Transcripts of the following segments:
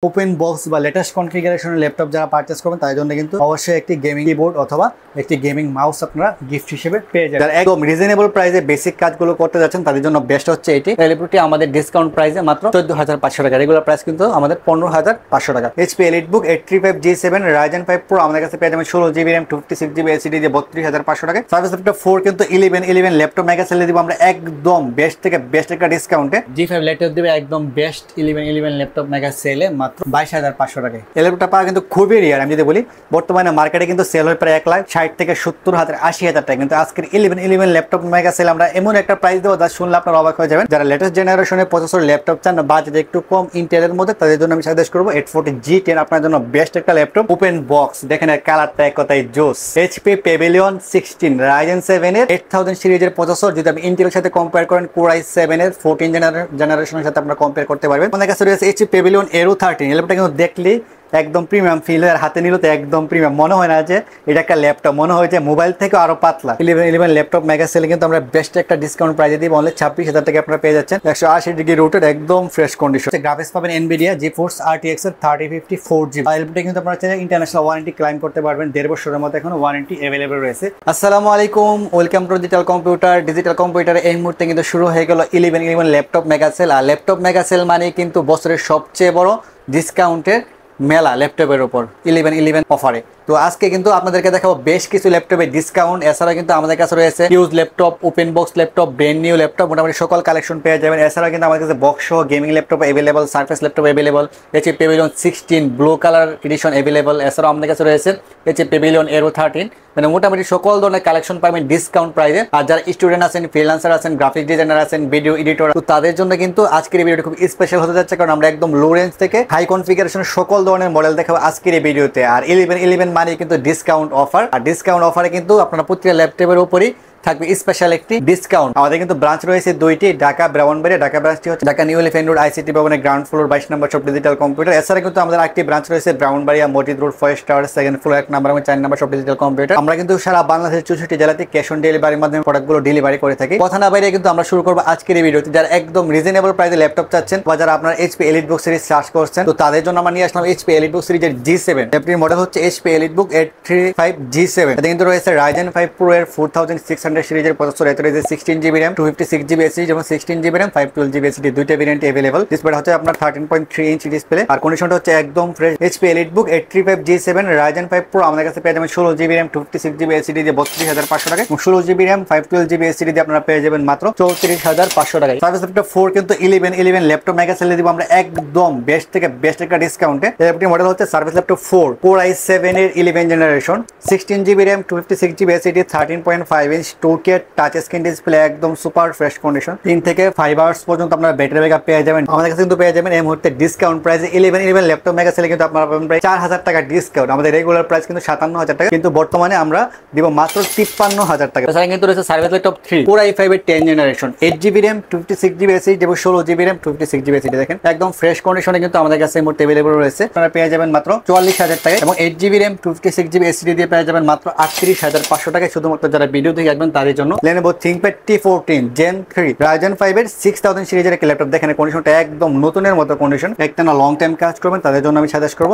Open box বা latest কনফিগারেশনের laptop যারা পারচেজ করবেন তাদের জন্য কিন্তু অবশ্যই একটি গেমিং কিবোর্ড অথবা একটি গেমিং মাউস আপনারা গিফট হিসেবে পেয়ে যাবেন। যারা একদম রিজনেবল প্রাইসে বেসিক কাজগুলো করতে যাচ্ছেন তাদের জন্য বেস্ট হচ্ছে এটি। ল্যাপটপটি আমাদের ডিসকাউন্ট প্রাইসে মাত্র 14,500 টাকা, রেগুলার প্রাইস কিন্তু আমাদের 15,500 টাকা। HP EliteBook 835G7 Ryzen 5 Pro আমাদের কাছে পেয়ে যাবেন 16GB RAM 256GB SSD দিয়ে 32,500 টাকা। সার্ভিস ল্যাপটপ 4 কিন্তু 11 ল্যাপটপ মেগা সেলে দিব আমরা একদম বেস্ট থেকে বেস্ট একটা ডিসকাউন্টে। G5 ল্যাপটপ দিবে একদম বেস্ট 11 ল্যাপটপ মেগা সেলে মাত্র 22,500 টাকায়। এই ল্যাপটপটা পাওয়া কিন্তু খুবই রেয়ার। আমি যদি বলি বর্তমানে মার্কেটে কিন্তু সেল হয় প্রায় 1,60,000 থেকে 70,000 80,000 টাকা, কিন্তু আজকের 11 ল্যাপটপ মেগা সেল আমরা এমন একটা প্রাইস দেবো যা শুনলে আপনারা অবাক হয়ে যাবেন। যারা লেটেস্ট জেনারেশনের প্রসেসর ল্যাপটপ চান না, বাজেট একটু কম ইন্টেলের মধ্যে, তাদের জন্য আমি সাজেস্ট করবো 840 G10 আপনার জন্য বেস্ট একটা ল্যাপটপ। ওপেন বক্স দেখেন, এর কালারটা এক কথায় জোস। HP Pavilion 16 Ryzen 7 এর 8000 সিরিজের প্রসেসর যদি আপনি ইন্টেলের সাথে কম্পেয়ার করেন, Core i7 এর 14 জেনারেশনের সাথে আপনারা কম্পেয়ার করতে পারবেন। আমাদের কাছে রয়েছে HP Pavilion Aero 13। এই ল্যাপটপটা কিন্তু দেখলি একদম প্রিমিয়াম ফিল হয়, হাতে নিল তো একদম প্রিমিয়াম মনে হয় না যে এটা একটা ল্যাপটপ, মনে হয় যে মোবাইল থেকে আরো পাতলা। 11 ল্যাপটপ মেগা সেলে কিন্তু আমরা বেস্ট একটা ডিসকাউন্ট প্রাইসে দিব, অনলি 26,000 টাকা আপনারা পেয়ে যাচ্ছেন। 180 ডিগ্রি রোটেড একদম ফ্রেশ কন্ডিশন। গ্রাফিক্স পাবেন NVIDIA GeForce RTX এর 3050 4GB। ল্যাপটপটা কিন্তু আপনারা চাইলে ইন্টারন্যাশনাল ওয়ারেন্টি ক্লাইম করতে পারবেন, 1.5 বছরের মতো এখন ওয়ারেন্টি अवेलेबल রয়েছে। আসসালামু আলাইকুম, welcome to digital computer. Digital কম্পিউটারে এই মুহূর্তে কিন্তু শুরু হয়ে গেল 11 ল্যাপটপ মেগা সেল। আর ল্যাপটপ মেগা সেল মানে কিন্তু বছরের সবচেয়ে বড় ডিসকাউন্টের মেলা ল্যাপটপের উপর 11 অফারে। তো আজকে কিন্তু আপনাদেরকে দেখাবো বেশ কিছু ল্যাপটপের ডিসকাউন্ট। এছাড়া কিন্তু আমাদের কাছে রয়েছে use laptop, open box laptop, brand new laptop, মোটামুটি সকল কালেকশন পেয়ে যাবেন। এছাড়া কিন্তু আমাদের কাছে বক্স সহ gaming laptop available, surface laptop available, HP Pavilion 16 blue colour addition available. এছাড়াও আমাদের কাছে রয়েছে HP Pavilion Aero 13। মানে মোটামুটি সকল ধরনের কালেকশন পাবেন ডিসকাউন্ট প্রাইসে। আর যারা স্টুডেন্ট আছেন, ফ্রিল্যান্সার আছেন, গ্রাফিক ডিজাইনার আছেন, ভিডিও এডিটর, তো তাদের জন্য কিন্তু আজকের এই ভিডিওটা খুব স্পেশাল হতে যাচ্ছে, কারণ আমরা একদম লো রেঞ্জ থেকে হাই কনফিগারেশন সকল ধরনের মডেল দেখাবো আজকের এই ভিডিওতে। আর 11 মানে কিন্তু ডিসকাউন্ট অফার। আর ডিসকাউন্ট অফারে কিন্তু আপনারা প্রত্যেকটা ল্যাপটপের উপরই থাকবে স্পেশাল একটি ডিসকাউন্ট। আমাদের কিন্তু ব্রাঞ্চ রয়েছে দুইটি, ঢাকা ব্রাহ্মণবাড়িয়া। ঢাকা ব্রাঞ্চটি হচ্ছে Dhaka new elephant road ICT ভবনের গ্রাউন্ড ফ্লোর 22 নম্বর শপ ডিজিটাল কম্পিউটার। এছাড়া কিন্তু আমাদের একটি ব্রাঞ্চ রয়েছে ব্রাহ্মণবাড়িয়া মসজিদ road forest tower 2nd floor 1 নম্বর এবং 4 নম্বর শপ ডিজিটাল কম্পিউটার। আমরা কিন্তু সারা বাংলাদেশের 64 জেলাতে ক্যাশ অন ডেলিভারির মাধ্যমে প্রোডাক্টগুলো ডেলিভারি করে থাকি। কথা না বাইরে কিন্তু আমরা শুরু করবো আজকের এই ভিডিওতে। যারা একদম রিজনেবল প্রাইসে ল্যাপটপ চাচ্ছেন বা যারা আপনার HP EliteBook সিরিজ সার্চ করছেন, তো তাদের জন্য আমরা নিয়ে আসলাম HP EliteBook সিরিজের G7। ল্যাপটপটির মডেল হচ্ছে HP EliteBook 835G7। এতে কিন্তু রয়েছে Ryzen 5 Pro এর 4600 সিরিজের প্রসেসর, এতে রয়েছে 16GB RAM 256GB SSD এবং 16GB RAM 512GB SSD, দুইটা ভেরিয়েন্ট अवेलेबल। ডিসপ্লেটা হচ্ছে আপনার 13.3 ইঞ্চি ডিসপ্লে। আর কন্ডিশনটা হচ্ছে একদম fresh. HP EliteBook 835G7 Ryzen 5 Pro আমাদের কাছে পেয়ে যাবেন 16GB RAM 256GB SSD দিয়ে 32,500 টাকা এবং 16GB RAM 512GB SSD দিয়ে আপনারা পেয়ে যাবেন মাত্র 34,500 টাকায়। সার্ভিস ল্যাপটপ 4 কিন্তু 11 ল্যাপটপ মেগা সেলে দিব আমরা একদম বেস্ট থেকে বেস্ট একটা ডিসকাউন্টে। ল্যাপটপটির মডেল হচ্ছে সার্ভিস ল্যাপটপ 4 Core i7 এর 11 generation, 16GB RAM 256GB SSD, 13.5 inch 2K touch screen display, একদম সুপার ফ্রেশ কন্ডিশন। 3 থেকে 5 আওয়ার্স পর্যন্ত আপনারা ব্যাটারি ব্যাকআপ পেয়ে যাবেন। আমাদের কাছে কিন্তু পেয়ে যাবেন এই মুহূর্তে ডিসকাউন্ট প্রাইসে 11 ল্যাপটপ মেগা সেলে কিন্তু আপনারা পাবেন প্রায় 4,000 টাকা ডিসকাউন্ট। আমাদের রেগুলার প্রাইস কিন্তু 57,000 টাকা, কিন্তু বর্তমানে আমরা দিব মাত্র 53,000 টাকা। এছাড়া কিন্তু রয়েছে সার্ভিস ল্যাপটপ 3 Core i5 এর 10 generation, 8GB RAM 256GB SSD এবং 16GB RAM 256GB SSD। দেখেন একদম ফ্রেশ কন্ডিশনে কিন্তু আমাদের কাছে এই মুহূর্তে अवेलेबल রয়েছে। আপনারা পেয়ে যাবেন মাত্র 44,000 টাকা এবং 8GB RAM 256GB SSD দিয়ে পেয়ে যাবেন মাত্র 38,500 টাকায়। শুধুমাত্র যারা ভিডিও দেখে আসবেন তাদের জন্য Lenovo ThinkPad T14 Gen 3 Ryzen 5 এর 6000 সিরিজের একটা ল্যাপটপ। দেখেন কন্ডিশনটা একদম নতুনের মতো কন্ডিশন, একটা না লং টাইম কাজ করবেন তাদের জন্য আমি সাজেস্ট করব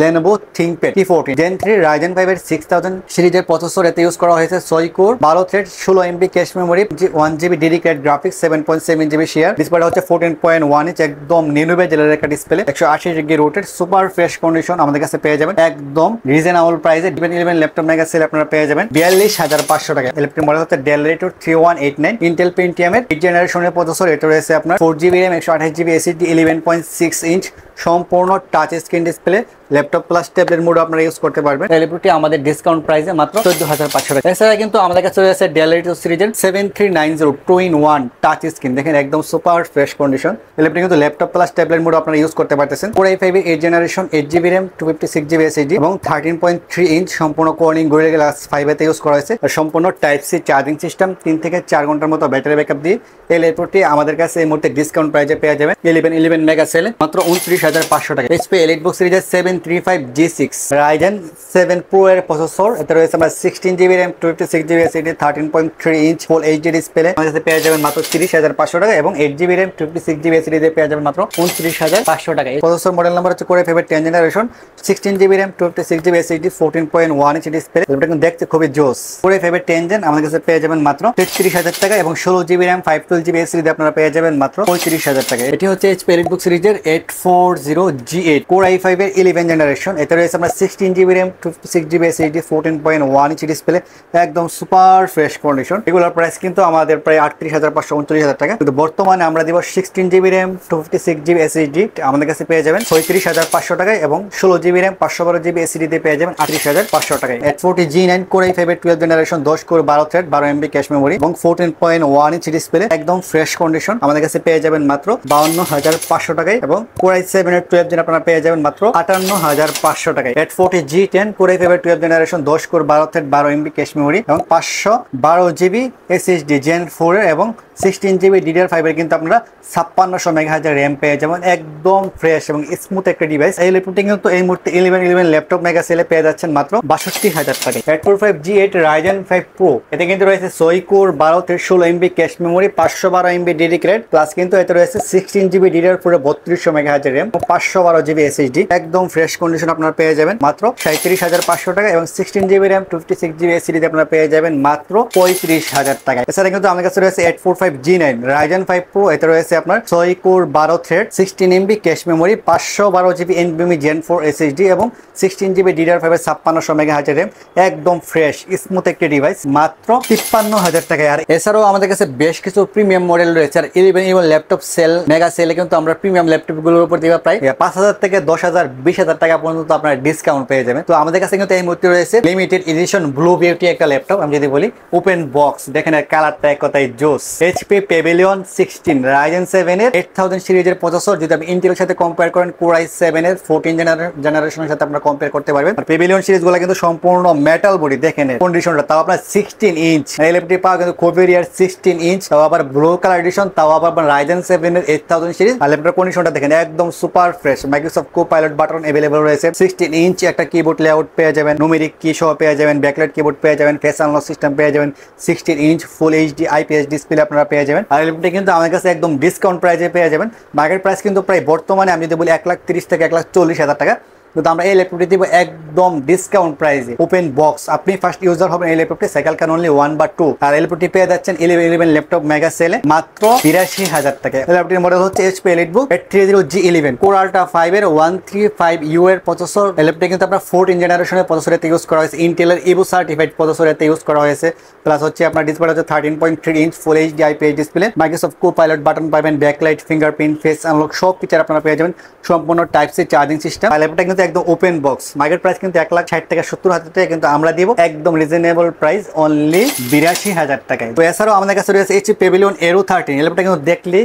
Lenovo ThinkPad T14 Gen 3 Ryzen 5 এর 6000 সিরিজের প্রসেসর। এতে ইউজ করা হয়েছে 6 core 12 thread 16MB cache memory, 1GB dedicated graphics, 7.7GB share. ডিসপ্লেটা হচ্ছে 14.1 ইঞ্চ একদম নিউ বেজেলের একটা display, 180 degree রোটেড, super fresh condition. আমাদের কাছে পেয়ে যাবেন একদম রিজনেবল প্রাইসে 11 ল্যাপটপ মেগা সেল আপনারা পেয়ে যাবেন 42,500 টাকা। ল্যাপটপের মডেল হচ্ছে Dell Latitude 3189 Intel Pentium এর 8 জেনারেশনের প্রসেসর। এটা রয়েছে আপনার 4GB RAM 128GB SSD, 11.6 inch সম্পূর্ণ touch screen display, laptop plus tablet mode আপনারা ইউজ করতে পারবেন। ল্যাপটপটি আমাদের ডিসকাউন্ট প্রাইসে মাত্র 14,500 টাকা। এছাড়া কিন্তু আমাদের কাছে রয়েছে Dell Latitude সিরিজের 7390 2-in-1 টাচ স্ক্রিন। দেখেন একদম সুপার ফ্রেশ কন্ডিশন। ল্যাপটপটি কিন্তু ল্যাপটপ প্লাস ট্যাবলেট মোড আপনারা ইউজ করতে পারতেছেন। Core i5 এর 8 generation, 8GB RAM 256GB SSD এবং 13.3 ইঞ্চ সম্পূর্ণ Corning Gorilla Glass 5 এতে ইউজ করা হয়েছে। আর সম্পূর্ণ টাইপ সি চার্জিং সিস্টেম, 3 থেকে 4 ঘন্টার মতো ব্যাটারি ব্যাকআপ দিয়ে এই ল্যাপটপটি আমাদের কাছে এই মুহূর্তে ডিসকাউন্ট প্রাইসে পেয়ে যাবেন 11 মেগা সেলে মাত্র 29,500 টাকা। HP EliteBook সিরিজের 7 G6 Ryzen 7 Pro এর প্রসেসর, এতে রয়েছে আমরা 16GB RAM 256GB SSD 13.3 inch full HD display আমাদের কাছে পেয়ে যাবেন মাত্র 30,500 টাকা এবং 8GB RAM 256GB SSD দিয়ে পেয়ে যাবেন মাত্র 29,500 টাকা। এই প্রসেসর মডেল নাম্বার হচ্ছে Core i5 10th generation, 16GB RAM 256GB SSD 14.1 inch display, এটা কিন্তু দেখতে খুবই জোস। Core i5 10th জেন আমাদের কাছে পেয়ে যাবেন মাত্র 33,000 টাকা এবং 16GB RAM 512GB SSD দিয়ে আপনারা পেয়ে যাবেন মাত্র 35,000 টাকা। এটি হচ্ছে HP EliteBook সিরিজের 840G8 Core i5 এর 11th জেনারেশন, এতে রয়েছে আমরা 16GB RAM 256GB SSD 14.1 inch display, একদম সুপার ফ্রেশ কন্ডিশন। এগুলোর প্রাইস কিন্তু আমাদের প্রায় 38,500 39,000 টাকা, কিন্তু বর্তমানে আমরা দিব 16GB RAM 256GB SSD আমাদের কাছে পেয়ে যাবেন 36,500 টাকায় এবং 16GB RAM 512GB SSD দিয়ে পেয়ে যাবেন 38,500 টাকায়। 840G9 Core i5 এর 12th generation 10 core 12 thread 12MB cache memory এবং 14.1 ইঞ্চ ডিসপ্লে, একদম ফ্রেশ কন্ডিশন আমাদের কাছে পেয়ে যাবেন মাত্র 52,500 টাকায় এবং Core i7 এর 12th জেন আপনারা পেয়ে যাবেন মাত্র 58,500 টাকায়। 840G10 Core i5 এর 12th generation 10 core 12 thread 12MB cache memory এবং 512GB SSD Gen 4 এর এবং 16GB DDR5 এর কিন্তু আপনারা 5600 মেগাহার্জ RAM পেয়ে যাবেন, একদম ফ্রেশ এবং স্মুথ একটা ডিভাইস। এই ল্যাপটপটি কিন্তু এই মুহূর্তে 1111 ল্যাপটপ মেগা সেলে পেয়ে যাচ্ছেন মাত্র 62,000 টাকায়। 845G8 Ryzen 5 Pro, এতে কিন্তু রয়েছে 6 কোর 12 থেকে 16MB cache memory 512MB dedicated plus কিন্তু এতে রয়েছে 16GB DDR4 এর 3200 মেগাহার্জ RAM এবং 512GB SSD, একদম ফ্রেশ কন্ডিশন আপনারা পেয়ে যাবেন মাত্র 37,500 টাকা এবং 16GB RAM 256GB SSD আপনারা পেয়ে যাবেন মাত্র 35,000 টাকা। এছাড়া কিন্তু আমাদের কাছে রয়েছে 845G9 Ryzen 5 Pro, এতে রয়েছে আপনার 6 core 12 thread 16MB cache memory 512GB NVMe Gen 4 SSD এবং 16GB DDR5 এর 5600 মেগাহার্জ RAM, একদম ফ্রেশ স্মুথ একটি ডিভাইস মাত্র 53,000 টাকায়। আর এছাড়াও আমাদের কাছে বেশ কিছু প্রিমিয়াম মডেল রয়েছে, আর 11 ল্যাপটপ সেল মেগা সেলে কিন্তু আমরা প্রিমিয়াম ল্যাপটপ গুলোর উপর দিবা প্রায় 5,000 থেকে 10,000 20,000 টাকা পর্যন্ত আপনারা ডিসকাউন্ট পেয়ে যাবেন। তো আমাদের কাছে কিন্তু এই মুহূর্তে রয়েছে লিমিটেড এডিশন ব্লু বিউটি একটা ল্যাপটপ, আমি যদি বলি ওপেন বক্স, দেখেন এর কালারটা এক কথায় জোস। HP Pavilion 16 Ryzen 7 এর 8000 সিরিজের প্রসেসর, যদি আপনি ইন্টেলের সাথে কম্পেয়ার করেন Core i7 এর 14 জেনারেশনের সাথে আপনারা কম্পেয়ার করতে পারবেন। আর Pavilion সিরিজগুলো কিন্তু সম্পূর্ণ মেটাল বডি, দেখেন কন্ডিশনটা তাও আপনার 16 ইঞ্চ, এই ল্যাপটপটি পাওয়া কিন্তু খুবই রিয়ার 16 ইঞ্চ, তাও আবার ব্লু কালার এডিশন, তাও আবার Ryzen 7 এর 8000 সিরিজ। আর ল্যাপটপের কন্ডিশনটা দেখেন একদম super fresh, Microsoft Copilot button available রয়েছে, 16 ইঞ্চ একটা কিবোর্ড লেআউট পেয়ে যাবেন, নুমেরিক কি সহ পেয়ে যাবেন, ব্যাকলাইট কিবোর্ড পেয়ে যাবেন, ফেস আনলক সিস্টেম পেয়ে যাবেন, 16 inch full HD IPS display আপনারা পেয়ে যাবেন। আর ল্যাপটপটি কিন্তু আমাদের কাছে একদম ডিসকাউন্ট প্রাইসে পেয়ে যাবেন। মার্কেট প্রাইস কিন্তু প্রায় বর্তমানে আমি যদি বলি 1,30,000 থেকে 1,40,000 টাকা, কিন্তু আমরা এই ল্যাপটপটি দিব একদম ডিসকাউন্ট প্রাইসে ওপেন বক্স। আপনি ফার্স্ট ইউজার হবেন এই ল্যাপটপটি, সাইকেল ক্যান অনলি 1 বা 2, আর এই ল্যাপটপটি পেয়ে যাচ্ছেন 11 ল্যাপটপ মেগা সেলে মাত্র 82,000 টাকা। এই ল্যাপটপটির মডেল হচ্ছে HP EliteBook 830G11 Core Ultra 5 এর 135U এর প্রসেসর। এই ল্যাপটপটি কিন্তু আপনার 14 জেনারেশনের প্রসেসর এতে ইউজ করা হয়েছে, ইন্টেলের EVO সার্টিফাইড প্রসেসর এতে ইউজ করা হয়েছে, প্লাস হচ্ছে আপনার ডিসপ্লে হচ্ছে 13.3 inch full HD IPS display, Microsoft Copilot button পাবেন, ব্যাকলাইট, ফিঙ্গারপ্রিন্ট, ফেস আনলক সব ফিচার আপনারা পেয়ে যাবেন, সম্পূর্ণ টাইপ সি চার্জিং সিস্টেম। আর ল্যাপটপটা কিন্তু একদম ওপেন বক্স, মার্কেট প্রাইস কিন্তু 1,60,000 থেকে 70,000 টাকা, কিন্তু আমরা দিব একদম রিজনেবল প্রাইস অনলি 82,000 টাকায়। তো এছাড়াও আমাদের কাছে রয়েছে HP Pavilion Aero 13, এই ল্যাপটপটা কিন্তু দেখলে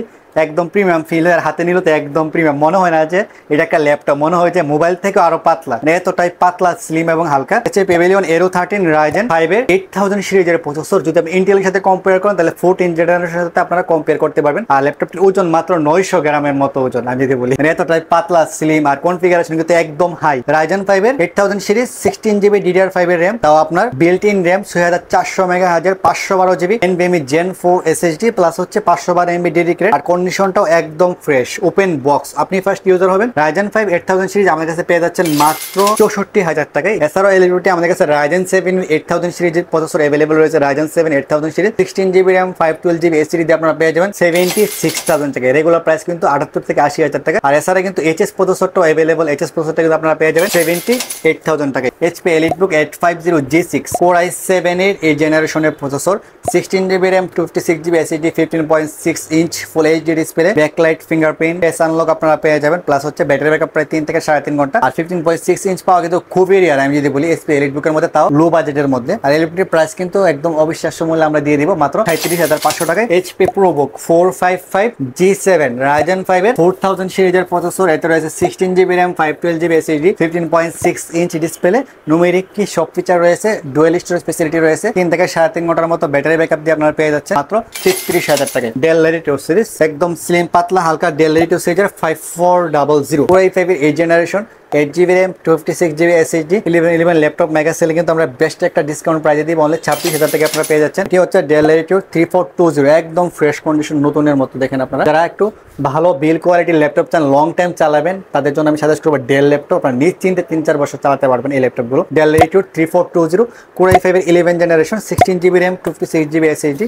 একদম প্রিমিয়াম ফিল হয়, আর হাতে নিলে তো একদম প্রিমিয়াম মনে হয় না যে এটা একটা ল্যাপটপ, মনে হয় যে মোবাইল থেকে আরো পাতলা, এতটাই পাতলা স্লিম এবং হালকা। HP Pavilion Aero 13 Ryzen 5 এর 8000 সিরিজের প্রসেসর, যদি আপনি ইন্টেলের সাথে কম্পেয়ার করেন তাহলে 14 জেনারেশনের সাথে আপনারা কম্পেয়ার করতে পারবেন। আর ল্যাপটপটির ওজন মাত্র 900 গ্রামের মতো ওজন, আমি যদি বলি এতটাই পাতলা স্লিম, আর কনফিগারেশন কিন্তু একদম হাই। Ryzen 5 এর 8000 সিরিজ 16GB DDR5 এর RAM, তাও আপনার built in RAM 6400 megahertz 512GB NVMe Gen 4 SSD plus হচ্ছে 512MB ডেডিকেটেড, আর কন্ডিশনটাও একদম ফ্রেশ ওপেন বক্স। আপনি ফার্স্ট ইউজার হবেন Ryzen 5 8000 সিরিজ আমাদের কাছে পেয়ে যাচ্ছেন মাত্র 64,000 টাকায়। এছাড়াও এই ল্যাপটপটি আমাদের কাছে Ryzen 7 8000 সিরিজের প্রসেসর अवेलेबल রয়েছে, Ryzen 7 8000 series 16GB RAM 512GB SSD দিয়ে আপনারা পেয়ে যাবেন 76,000 টাকায়। রেগুলার প্রাইস কিন্তু 78 থেকে 80,000 টাকা। আর এছাড়া কিন্তু HS প্রসেসরটাও अवेलेबल, HS প্রসেসরটা কিন্তু আপনারা পেয়ে যাবেন 78,000 টাকায়। HP EliteBook 850G6 Core i7 এর এই জেনারেশনের processor, 16GB RAM 256GB SSD 15.6 inch full HD display, backlight, fingerprint, face unlock আপনারা পেয়ে যাবেন, প্লাস হচ্ছে ব্যাটারি ব্যাকআপ প্রায় 3 থেকে 3.5 ঘন্টা। আর 15.6 ইঞ্চ পাওয়া কিন্তু খুবই রিয়ার, আমি যদি বলি HP EliteBook এর মধ্যে, তাও লো বাজেটের মধ্যে। আর ল্যাপটপটির প্রাইস কিন্তু একদম অবিশ্বাস্য মূল্যে আমরা দিয়ে দিব মাত্র 37,500 টাকায়। HP ProBook 455G7 Ryzen 5 এর 4000 সিরিজের প্রসেসর, এতে রয়েছে 16GB RAM 512GB SSD 15.6 inch display, numeric কি সব ফিচার রয়েছে, ডুয়াল স্টোরেজ ফ্যাসিলিটি রয়েছে, 3 থেকে 3.5 ঘন্টার মতো ব্যাটারি ব্যাকআপ দিয়ে আপনারা পেয়ে যাচ্ছেন মাত্র 33,000 টাকায়। Dell Latitude সিরিজ একদম স্লিম পাতলা হালকা Dell Latitude সিরিজের 5400 Core i5 এর 8 generation 8GB RAM 256GB SSD 11 laptop mega সেলে কিন্তু আমরা বেস্ট একটা ডিসকাউন্ট প্রাইসে দিব অনলি 26,000 টাকা আপনারা পেয়ে যাচ্ছেন। এটি হচ্ছে ডেল ল্যাটিটিউড 3420 একদম ফ্রেশ কন্ডিশন নতুনের মতো দেখেন আপনারা। যারা একটু ভালো বিল কোয়ালিটির ল্যাপটপ চান লং টাইম চালাবেন তাদের জন্য আমি সাজেস্ট করবো ডেল ল্যাপটপ। আপনারা নিশ্চিন্তে 3-4 বছর চালাতে পারবেন এই ল্যাপটপগুলো। ডেল ল্যাটিটিউড 3420 Core i5 এর 11 generation 16GB RAM 256GB SSD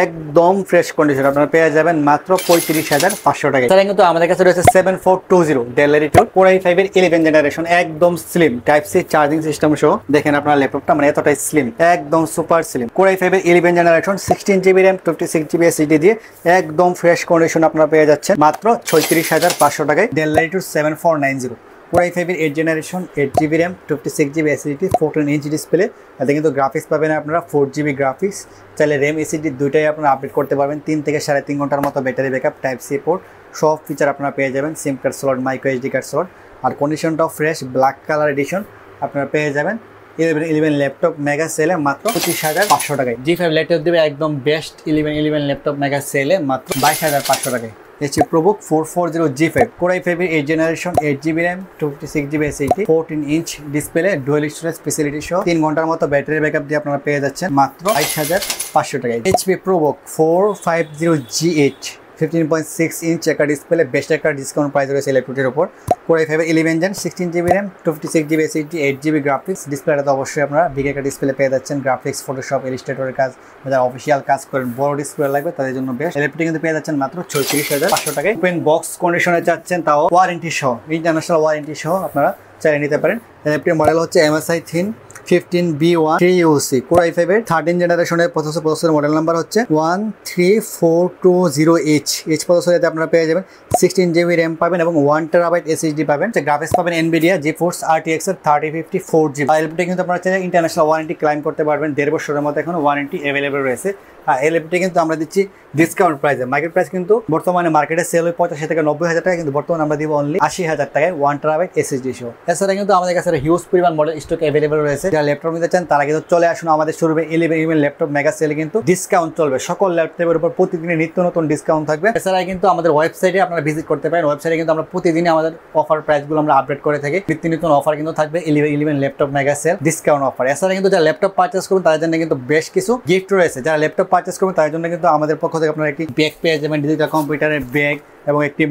একদম ফ্রেশ কন্ডিশন আপনারা পেয়ে যাবেন মাত্র 35,500 টাকায়। তারা কিন্তু আমাদের কাছে রয়েছে 7420 ডেল ল্যাটিটিউড Core i5 এর 11 জেনারেশন একদম slim type C charging system সহ দেখেন আপনার ল্যাপটপটা মানে এতটাই স্লিম একদম সুপার স্লিম। Core i5 এর 11 generation 16GB RAM 256GB SSD দিয়ে একদম ফ্রেশ কন্ডিশন আপনারা পেয়ে যাচ্ছেন মাত্র 36,500 টাকায়। ডেল ল্যাটিটিউড 7490 Core i5 এর 8 generation 8GB RAM 256GB SSD 14-inch display. এতে কিন্তু গ্রাফিক্স পাবেন আপনারা 4GB গ্রাফিক্স। চাইলে RAM SSD দুইটাই আপনারা আপডেট করতে পারবেন। 3 থেকে 3.5 ঘন্টার মতো battery backup, type C port সব ফিচার আপনারা পেয়ে যাবেন। SIM card slot, micro SD card slot আর কন্ডিশনটাও ফ্রেশ ব্ল্যাক কালার এডিশন আপনারা পেয়ে যাবেন 11 ল্যাপটপ মেগা সেলে মাত্র 25,500 টাকায়। G5 ল্যাপটপ দেবে একদম বেস্ট 11 ল্যাপটপ মেগা সেলে মাত্র 22,500 টাকায়। HP ProBook 440 G5 Core i5 এর 8 generation 8GB RAM 256GB SSD 14-inch display dual storage facility সহ 3 ঘন্টার মতো ব্যাটারি ব্যাকআপ দিয়ে আপনারা পেয়ে যাচ্ছেন মাত্র 22,500 টাকায়। HP ProBook 450GH 15.6-inch একটা ডিসপ্লে বেস্ট একটা ডিসকাউন্ট প্রাইস রয়েছে ল্যাপটপটির উপর। Core i5 11 gen 16GB RAM 256GB SSD 8GB graphics. ডিসপ্লেটা তো অবশ্যই আপনারা বিগ একটা ডিসপ্লে পেয়ে যাচ্ছেন। গ্রাফিক্স, ফটোশপ, ইলাস্ট্রেটরের কাজ যারা অফিসিয়াল কাজ করেন বড় ডিসপ্লে লাগবে তাদের জন্য বেস্ট। ল্যাপটপটি কিন্তু পেয়ে যাচ্ছেন মাত্র 36,500 টাকায়। ওপেন বক্স কন্ডিশনে চাচ্ছেন তাও ওয়ারেন্টি সহ ইন্টারন্যাশনাল ওয়ারেন্টি সহ আপনারা চাইলে নিতে পারেন। ল্যাপটপটির মডেল হচ্ছে MSI Thin 15B1 3UC Core i5 এর 13 জেনারেশনের প্রসেসর মডেল নাম্বার হচ্ছে 13420H প্রসেসরে আপনারা পেয়ে যাবেন 16GB RAM পাবেন এবং 1TB SSD পাবেন। গ্রাফিক্স পাবেন NVIDIA GeForce RTX এর 3050 4GB। ল্যাপটপটি কিন্তু আপনারা চাইলে ইন্টারন্যাশনাল ওয়ারেন্টি ক্লেম করতে পারবেন। 1.5 বছরের মতো এখন ওয়ারেন্টি अवेलेबल রয়েছে। এই ল্যাপটপটি কিন্তু আমরা দিচ্ছি ডিসকাউন্ট প্রাইসে। মার্কেট প্রাইস কিন্তু বর্তমানে মার্কেটে সেল হয় 85 থেকে 90,000 টাকা, কিন্তু বর্তমানে আমরা দিব অনলি 80,000 টাকায় 1TB SSD সহ। এছাড়া কিন্তু আমাদের কাছে হিউজ পরিমাণ মডেল স্টক अवेलेबल রয়েছে। যারা ল্যাপটপ নিতে চান তারা কিন্তু চলে আসুন আমাদের শোরুমে। 11 ল্যাপটপ মেগা সেলে কিন্তু ডিসকাউন্ট চলবে। সকল ল্যাপটপের উপর প্রতিদিনের নিত্য নতুন ডিসকাউন্ট থাকবে। এছাড়া কিন্তু আমাদের ওয়েবসাইটে আপনারা ভিজিট করতে পারেন। ওয়েবসাইটে কিন্তু আমরা প্রতিদিনই আমাদের অফার প্রাইসগুলো আমরা আপডেট করে থাকি। নিত্য নতুন অফার কিন্তু থাকবে 11 laptop mega sale discount offer. এছাড়া কিন্তু যারা ল্যাপটপ পারচেজ করবেন তাদের জন্য কিন্তু বেশ কিছু গিফট রয়েছে। যারা ল্যাপটপ পারচেজ করবেন তাদের জন্য কিন্তু আমাদের পক্ষ থেকে আপনারা একটি ব্যাগ পেয়ে যাবেন, ডিজিটাল কম্পিউটারের ব্যাগ এবং একটি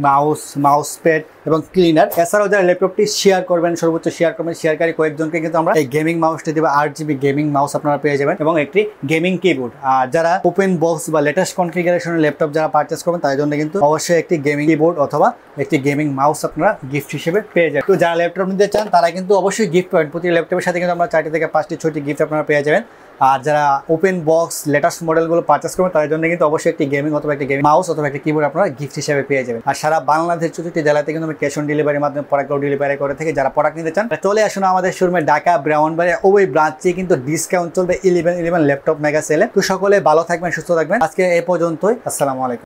মাউস প্যাড এবং ক্লিনার। এছাড়াও যারা ল্যাপটপটি শেয়ার করবেন, সর্বোচ্চ শেয়ার করবেন, শেয়ারকারী কয়েকজনকে কিন্তু আমরা এই গেমিং মাউসটি দেবো। 8GB গেমিং মাউস আপনারা পেয়ে যাবেন এবং একটি গেমিং কিবোর্ড। আর যারা ওপেন বক্স বা লেটেস্ট কনফিগারেশনের ল্যাপটপ যারা পারচেজ করবেন তাদের জন্য কিন্তু অবশ্যই একটি গেমিং কিবোর্ড অথবা একটি গেমিং মাউস আপনারা গিফট হিসেবে পেয়ে যাবেন। তো যারা ল্যাপটপ নিতে চান তারা কিন্তু অবশ্যই গিফট পাবেন। প্রতি ল্যাপটপের সাথে কিন্তু আমরা 4টি থেকে 5টি 6টি গিফট আপনারা পেয়ে যাবেন। আর যারা ওপেন বক্স লেটেস্ট মডেলগুলো পারচেজ করবেন তাদের জন্য কিন্তু অবশ্যই একটি গেমিং অথবা একটি গেমিং মাউস অথবা একটি কিবোর্ড আপনারা গিফট হিসেবে পেয়ে যাবেন। আর সারা বাংলাদেশের 64টি জেলাতে কিন্তু আমরা ক্যাশ অন ডেলিভারির মাধ্যমে প্রোডাক্ট ডেলিভারি করে থাকি। যারা প্রোডাক্ট নিতে চান চলে আসুন আমাদের শোরুমে ঢাকা ব্রাউনবাড়িয়া ওই ব্রাঞ্চে কিন্তু ডিসকাউন্ট চলবে 11 ল্যাপটপ মেগা সেলে। তো সকলে ভালো থাকবেন, সুস্থ থাকবেন। আজকে এই পর্যন্তই। আসসালামু আলাইকুম।